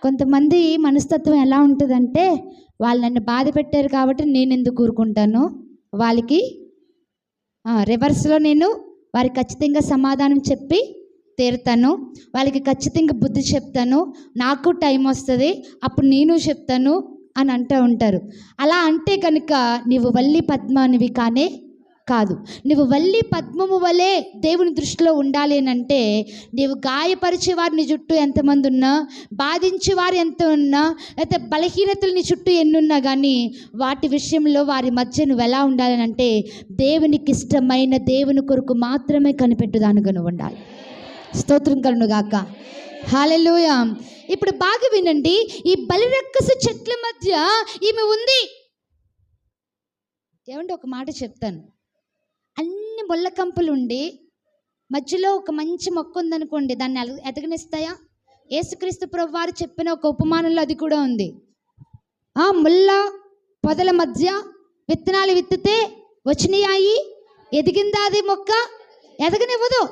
కొంతమంది మనస్తత్వం ఎలా ఉంటుందంటే, వాళ్ళు నన్ను బాధ పెట్టారు కాబట్టి నేను ఎందుకు ఊరుకుంటాను, వాళ్ళకి రివర్స్లో నేను వారికి ఖచ్చితంగా సమాధానం చెప్పి తీరుతాను, వాళ్ళకి ఖచ్చితంగా బుద్ధి చెప్తాను, నాకు టైం వస్తుంది అప్పుడు నేను చెప్తాను అని అంటూ ఉంటారు. అలా అంటే కనుక నీవు వల్లి పద్మానివి కానే కాదు. నువ్వు వల్లి పద్మము వలె దేవుని దృష్టిలో ఉండాలి అని అంటే, నీవు గాయపరిచేవారు నీ చుట్టూ ఎంతమంది ఉన్నా, బాధించేవారు ఎంత ఉన్నా, అయితే బలహీనతలు నీ చుట్టూ ఎన్నున్నా కానీ వాటి విషయంలో వారి మధ్య నువ్వు ఎలా ఉండాలని అంటే, దేవునికి ఇష్టమైన దేవుని కొరకు మాత్రమే కనిపెట్టుదానుగా నువ్వు ఉండాలి. స్తోత్రం కలుగును గాక. హల్లెలూయా. ఇప్పుడు బాగా వినండి. ఈ బలిరక్కసు చెట్ల మధ్య ఈమె ఉంది. ఏమంటే ఒక మాట చెప్తాను, అన్ని ముళ్ళ కంపలు ఉండి మధ్యలో ఒక మంచి మొక్క ఉందనుకోండి, దాన్ని ఎదగనిస్తాయా? యేసుక్రీస్తు ప్రభువు వారు చెప్పిన ఒక ఉపమానంలో అది కూడా ఉంది. ముళ్ళ పొదల మధ్య విత్తనాలు విత్తితే వచ్చినాయి, ఎదిగిందా అది మొక్క? ఎదగనివ్వదు.